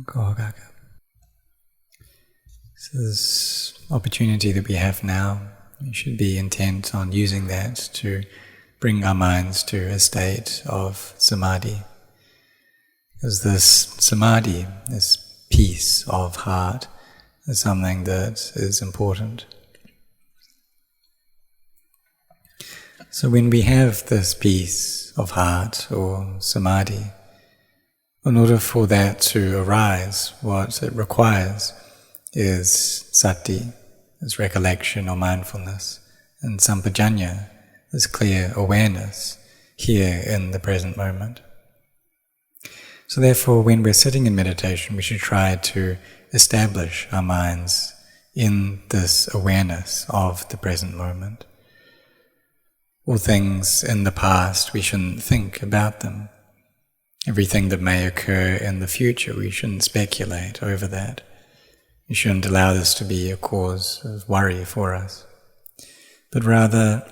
Kohagaka. So this opportunity that we have now, we should be intent on using that to bring our minds to a state of samadhi. Because this samadhi, this peace of heart, is something that is important. So when we have this peace of heart or samadhi, in order for that to arise, what it requires is sati, is recollection or mindfulness, and sampajanya, is clear awareness here in the present moment. So therefore, when we're sitting in meditation, we should try to establish our minds in this awareness of the present moment. All things in the past, we shouldn't think about them. Everything that may occur in the future, we shouldn't speculate over that. We shouldn't allow this to be a cause of worry for us, but rather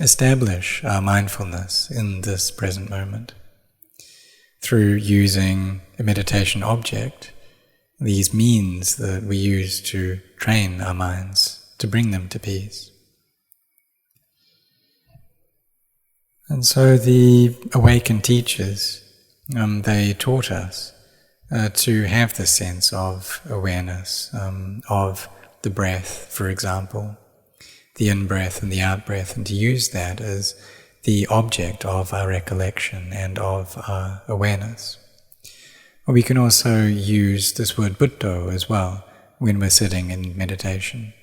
establish our mindfulness in this present moment through using a meditation object, these means that we use to train our minds, to bring them to peace. And so the awakened teachers, they taught us to have this sense of awareness, of the breath, for example, the in-breath and the out-breath, and to use that as the object of our recollection and of our awareness. Or we can also use this word buddho as well when we're sitting in meditation.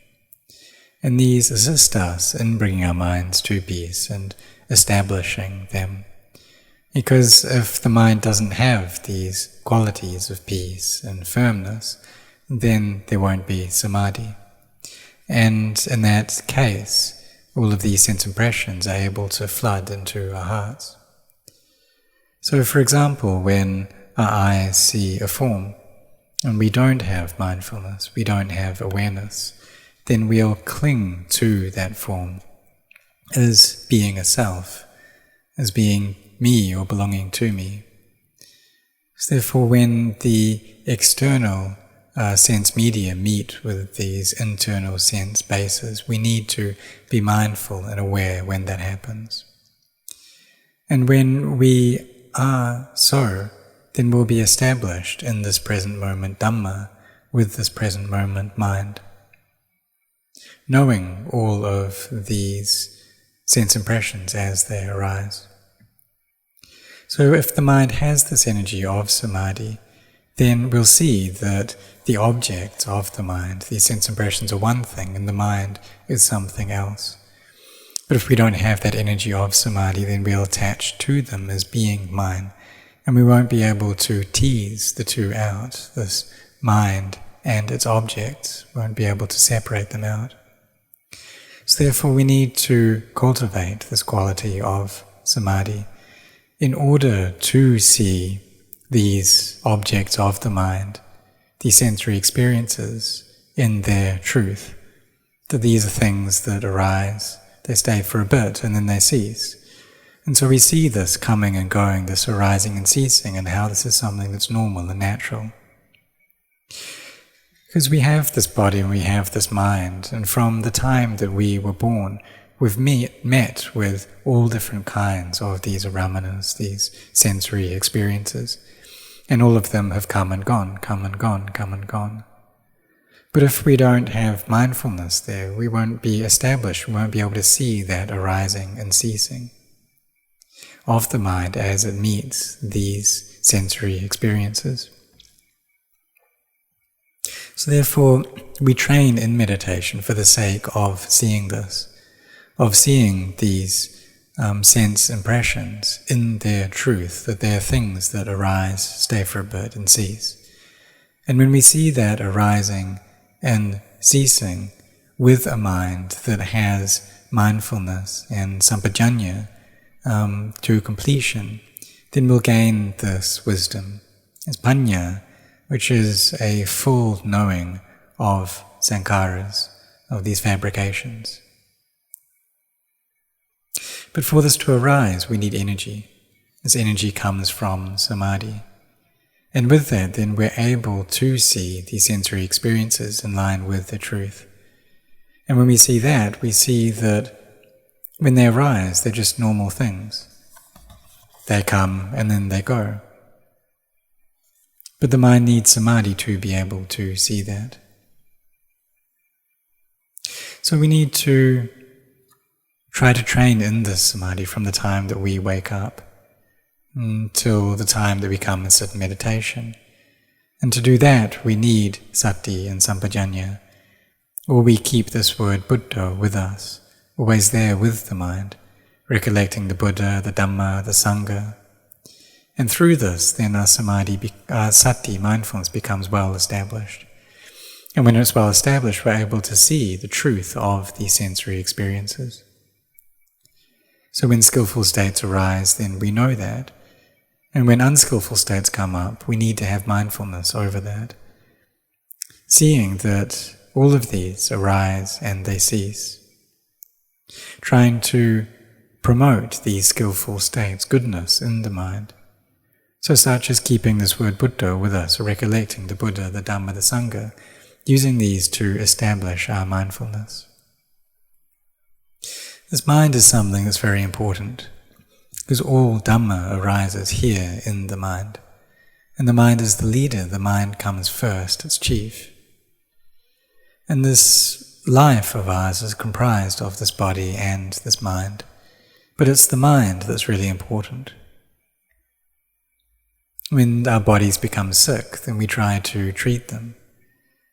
And these assist us in bringing our minds to peace and establishing them. Because if the mind doesn't have these qualities of peace and firmness, then there won't be samadhi. And in that case, all of these sense impressions are able to flood into our hearts. So for example, when our eyes see a form, and we don't have mindfulness, we don't have awareness, then we'll cling to that form as being a self, as being me or belonging to me. So therefore, when the external sense media meet with these internal sense bases, we need to be mindful and aware when that happens. And when we are so, then we'll be established in this present moment Dhamma with this present moment mind, knowing all of these sense impressions as they arise. So if the mind has this energy of samadhi, then we'll see that the object of the mind, these sense impressions, are one thing and the mind is something else. But if we don't have that energy of samadhi, then we'll attach to them as being mine, and we won't be able to tease the two out, this mind and its objects, won't be able to separate them out. So therefore we need to cultivate this quality of samadhi in order to see these objects of the mind, these sensory experiences, in their truth, that these are things that arise, they stay for a bit and then they cease. And so we see this coming and going, this arising and ceasing, and how this is something that's normal and natural. Because we have this body and we have this mind, and from the time that we were born, we've met with all different kinds of these aramanas, these sensory experiences, and all of them have come and gone, come and gone, come and gone. But if we don't have mindfulness there, we won't be established, we won't be able to see that arising and ceasing of the mind as it meets these sensory experiences. So therefore, we train in meditation for the sake of seeing this, of seeing these sense impressions in their truth, that they are things that arise, stay for a bit, and cease. And when we see that arising and ceasing with a mind that has mindfulness and sampajanya to completion, then we'll gain this wisdom. It's panya, which is a full knowing of sankharas, of these fabrications. But for this to arise, we need energy. This energy comes from samadhi. And with that, then we're able to see these sensory experiences in line with the truth. And when we see that, we see that when they arise, they're just normal things. They come and then they go. But the mind needs samadhi to be able to see that. So we need to try to train in this samadhi from the time that we wake up till the time that we come and sit in meditation. And to do that, we need sati and sampajanya, or we keep this word Buddha with us, always there with the mind, recollecting the Buddha, the Dhamma, the Sangha. And through this, then our samadhi, our sati, mindfulness, becomes well established. And when it's well established, we're able to see the truth of these sensory experiences. So when skillful states arise, then we know that. And when unskillful states come up, we need to have mindfulness over that, seeing that all of these arise and they cease, trying to promote these skillful states, goodness in the mind. So such as keeping this word Buddha with us, or recollecting the Buddha, the Dhamma, the Sangha, using these to establish our mindfulness. This mind is something that's very important, because all Dhamma arises here in the mind. And the mind is the leader, the mind comes first, it's chief. And this life of ours is comprised of this body and this mind. But it's the mind that's really important. When our bodies become sick, then we try to treat them.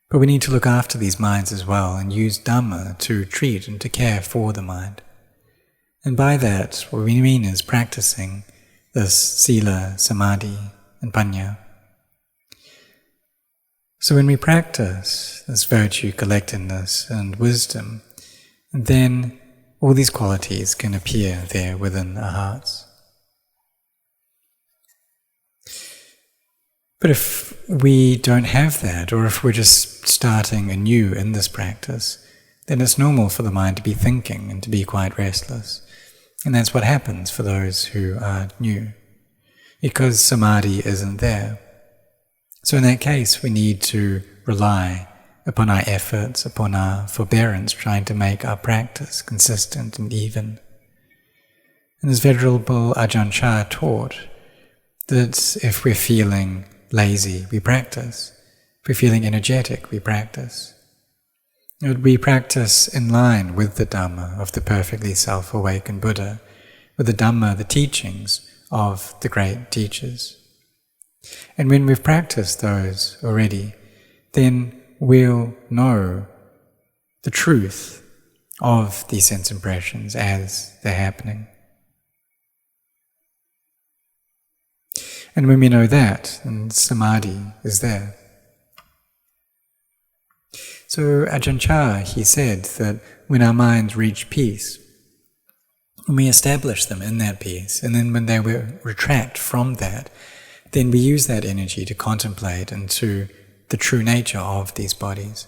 But we need to look after these minds as well and use Dhamma to treat and to care for the mind. And by that, what we mean is practicing this sila, samadhi, and panya. So when we practice this virtue, collectedness, and wisdom, then all these qualities can appear there within our hearts. But if we don't have that, or if we're just starting anew in this practice, then it's normal for the mind to be thinking and to be quite restless. And that's what happens for those who are new, because samadhi isn't there. So in that case, we need to rely upon our efforts, upon our forbearance, trying to make our practice consistent and even. And as Venerable Ajahn Chah taught, that if we're feeling lazy, we practice. If we're feeling energetic, we practice. We practice in line with the Dhamma of the perfectly self-awakened Buddha, with the Dhamma, the teachings of the great teachers. And when we've practiced those already, then we'll know the truth of these sense impressions as they're happening. And when we know that, then samadhi is there. So Ajahn Chah, he said that when our minds reach peace, when we establish them in that peace, and then when they retract from that, then we use that energy to contemplate into the true nature of these bodies,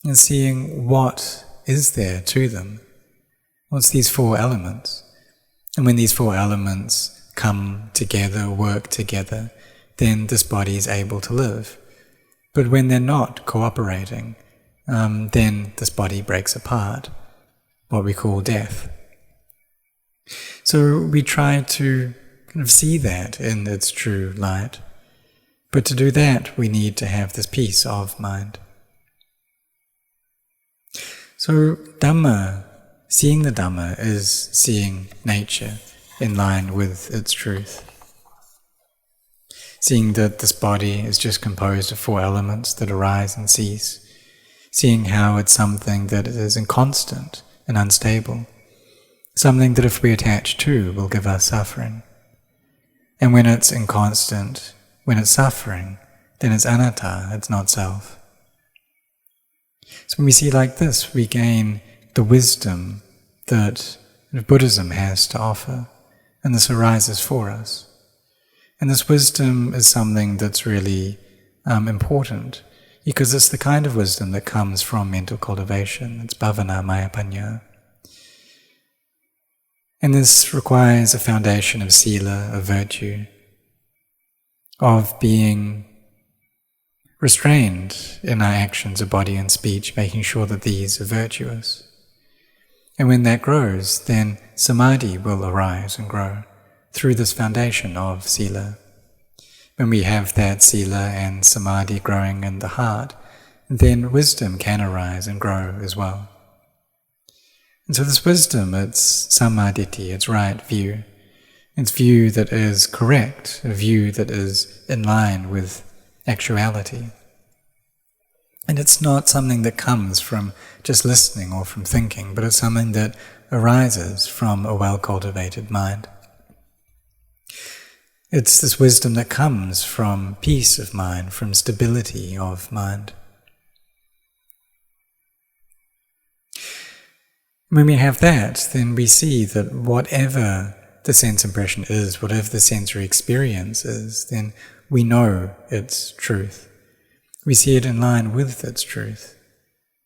and seeing what is there to them. What's these four elements? And when these four elements come together, work together, then this body is able to live. But when they're not cooperating, then this body breaks apart, what we call death. So we try to kind of see that in its true light. But to do that, we need to have this peace of mind. So Dhamma, seeing the Dhamma, is seeing nature in line with its truth. Seeing that this body is just composed of four elements that arise and cease. Seeing how it's something that is inconstant and unstable. Something that if we attach to will give us suffering. And when it's inconstant, when it's suffering, then it's anatta, it's not self. So when we see like this, we gain the wisdom that Buddhism has to offer, and this arises for us. And this wisdom is something that's really important, because it's the kind of wisdom that comes from mental cultivation. It's bhavana, maya, panya. And this requires a foundation of sila, of virtue, of being restrained in our actions of body and speech, making sure that these are virtuous. And when that grows, then samadhi will arise and grow through this foundation of sila. When we have that sila and samadhi growing in the heart, then wisdom can arise and grow as well. And so this wisdom, it's sammaditthi, it's right view. It's view that is correct, a view that is in line with actuality. And it's not something that comes from just listening or from thinking, but it's something that arises from a well-cultivated mind. It's this wisdom that comes from peace of mind, from stability of mind. When we have that, then we see that whatever the sense impression is, whatever the sensory experience is, then we know its truth. We see it in line with its truth.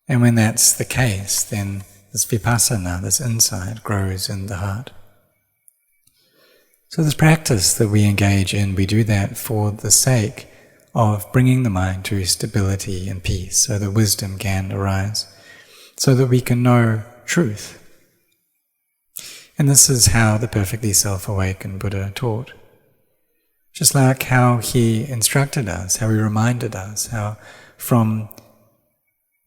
And when that's the case, then this vipassana, this insight, grows in the heart. So this practice that we engage in, we do that for the sake of bringing the mind to stability and peace, so that wisdom can arise, so that we can know truth. And this is how the perfectly self-awakened Buddha taught. Just like how he instructed us, how he reminded us, how from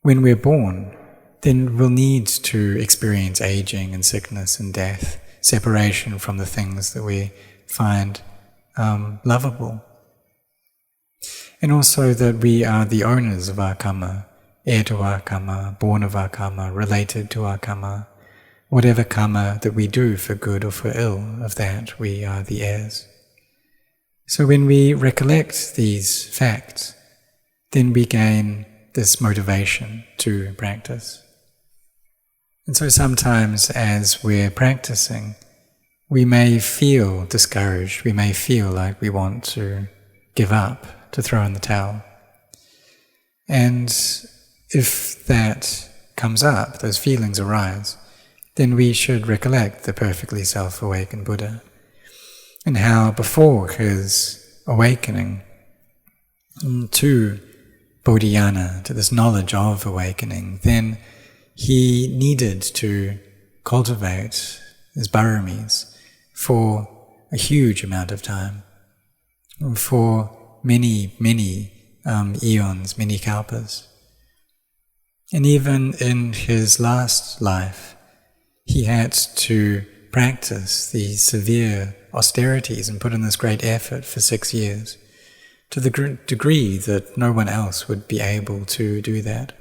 when we're born, then we'll need to experience aging and sickness and death, separation from the things that we find lovable. And also that we are the owners of our karma, heir to our karma, born of our karma, related to our karma. Whatever karma that we do for good or for ill, of that we are the heirs. So when we recollect these facts, then we gain this motivation to practice. And so sometimes as we're practicing, we may feel discouraged, we may feel like we want to give up, to throw in the towel. And if that comes up, those feelings arise, then we should recollect the perfectly self-awakened Buddha, and how before his awakening to bodhiyana, to this knowledge of awakening, then he needed to cultivate his baramis for a huge amount of time, for many eons, many kalpas. And even in his last life, he had to practice these severe austerities and put in this great effort for 6 years, to the degree that no one else would be able to do that.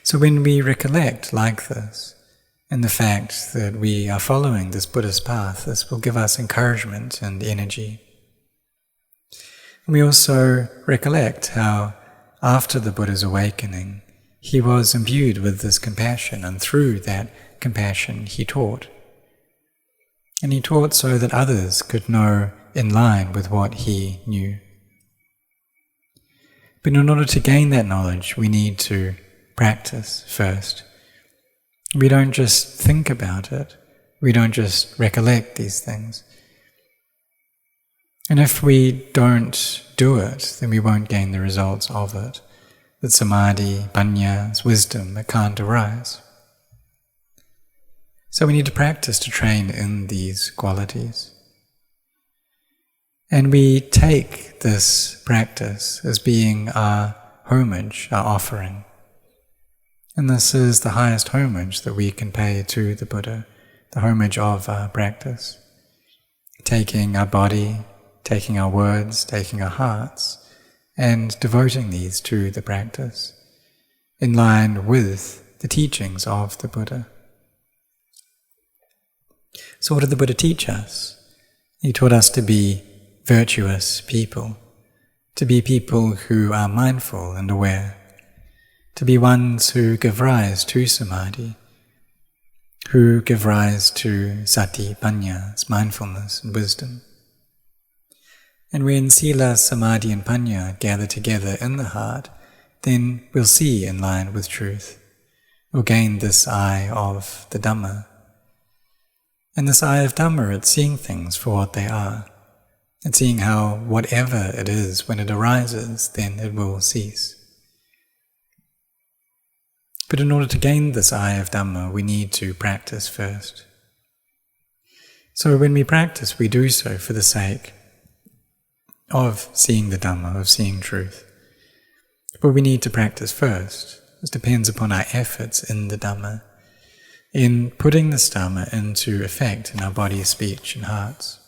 So when we recollect like this, and the fact that we are following this Buddhist path, this will give us encouragement and energy. And we also recollect how after the Buddha's awakening, he was imbued with this compassion, and through that compassion he taught. And he taught so that others could know in line with what he knew. But in order to gain that knowledge, we need to practice first. We don't just think about it, we don't just recollect these things. And if we don't do it, then we won't gain the results of it. That samadhi, panya, wisdom, it can't arise. So we need to practice to train in these qualities. And we take this practice as being our homage, our offering. And this is the highest homage that we can pay to the Buddha, the homage of our practice. Taking our body, taking our words, taking our hearts, and devoting these to the practice, in line with the teachings of the Buddha. So what did the Buddha teach us? He taught us to be virtuous people, to be people who are mindful and aware, to be ones who give rise to samadhi, who give rise to sati, panya, mindfulness and wisdom. And when sila, samadhi and panya gather together in the heart, then we'll see in line with truth. We'll gain this eye of the Dhamma. And this eye of Dhamma, it's seeing things for what they are, and seeing how whatever it is, when it arises, then it will cease. But in order to gain this eye of Dhamma, we need to practice first. So when we practice, we do so for the sake of seeing the Dhamma, of seeing truth. But we need to practice first. This depends upon our efforts in the Dhamma, in putting this Dhamma into effect in our body, speech and hearts.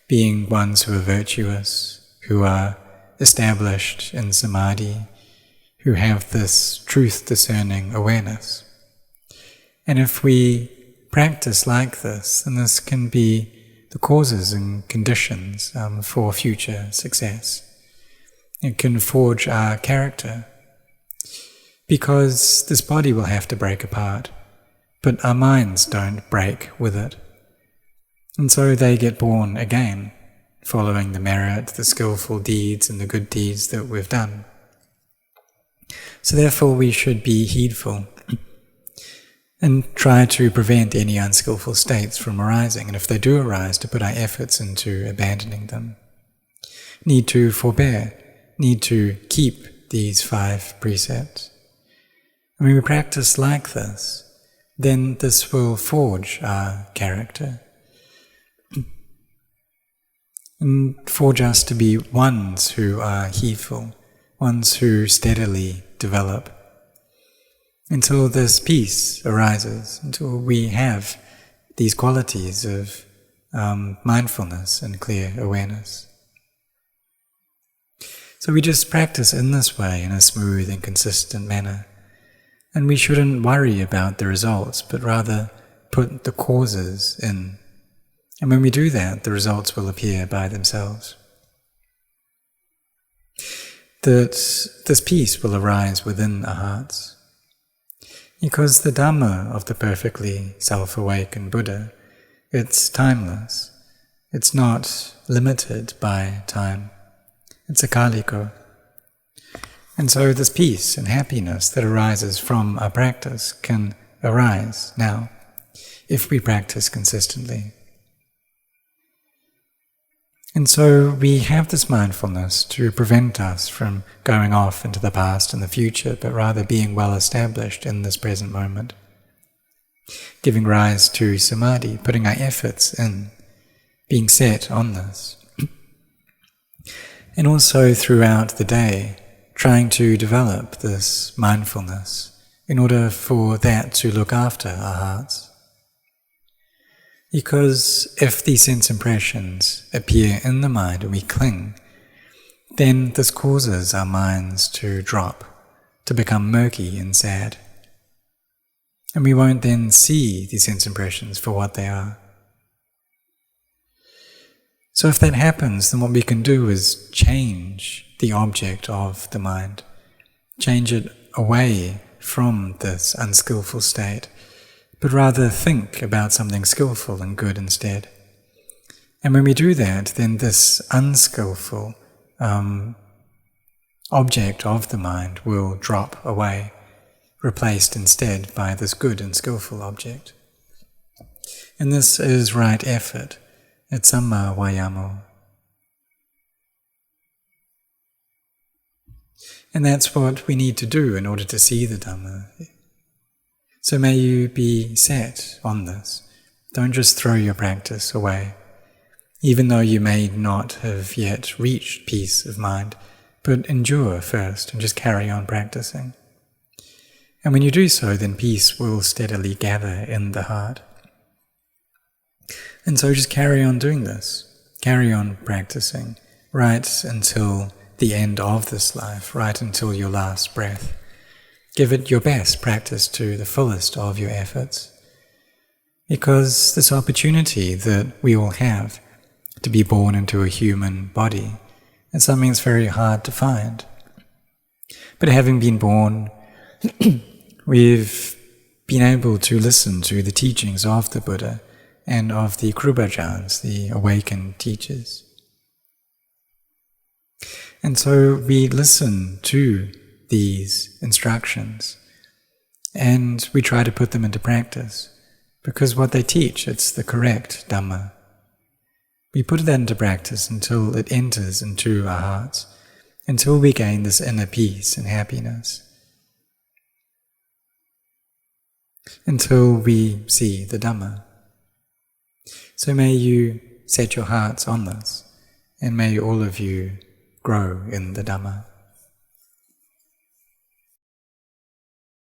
Being ones who are virtuous, who are established in samadhi, who have this truth-discerning awareness. And if we practice like this, then this can be the causes and conditions for future success. It can forge our character, because this body will have to break apart, but our minds don't break with it. And so they get born again, following the merit, the skillful deeds and the good deeds that we've done. So therefore we should be heedful and try to prevent any unskillful states from arising, and if they do arise, to put our efforts into abandoning them. Need to forbear, need to keep these 5 precepts. And when we practice like this, then this will forge our character and forge us to be ones who are heedful, ones who steadily develop, until this peace arises, until we have these qualities of mindfulness and clear awareness. So we just practice in this way, in a smooth and consistent manner, and we shouldn't worry about the results, but rather put the causes in. And when we do that, the results will appear by themselves. That this peace will arise within our hearts. Because the Dhamma of the perfectly self-awakened Buddha, it's timeless. It's not limited by time. It's akaliko. And so this peace and happiness that arises from our practice can arise now, if we practice consistently. And so we have this mindfulness to prevent us from going off into the past and the future, but rather being well established in this present moment. Giving rise to samadhi, putting our efforts in, being set on this. And also throughout the day, trying to develop this mindfulness in order for that to look after our hearts. Because if these sense impressions appear in the mind and we cling, then this causes our minds to drop, to become murky and sad. And we won't then see these sense impressions for what they are. So if that happens, then what we can do is change the object of the mind, change it away from this unskillful state, but rather think about something skillful and good instead. And when we do that, then this unskillful object of the mind will drop away, replaced instead by this good and skillful object. And this is right effort. It's samma vayamo. And that's what we need to do in order to see the Dhamma. So may you be set on this. Don't just throw your practice away, even though you may not have yet reached peace of mind, but endure first and just carry on practicing. And when you do so, then peace will steadily gather in the heart. And so just carry on doing this, carry on practicing, right until the end of this life, right until your last breath. Give it your best, practice to the fullest of your efforts. Because this opportunity that we all have to be born into a human body is something that's very hard to find. But having been born, we've been able to listen to the teachings of the Buddha and of the Krubajans, the awakened teachers. And so we listen to these instructions and we try to put them into practice, because what they teach, it's the correct Dhamma. We put that into practice until it enters into our hearts, until we gain this inner peace and happiness, until we see the Dhamma. So may you set your hearts on this, and may all of you grow in the Dhamma.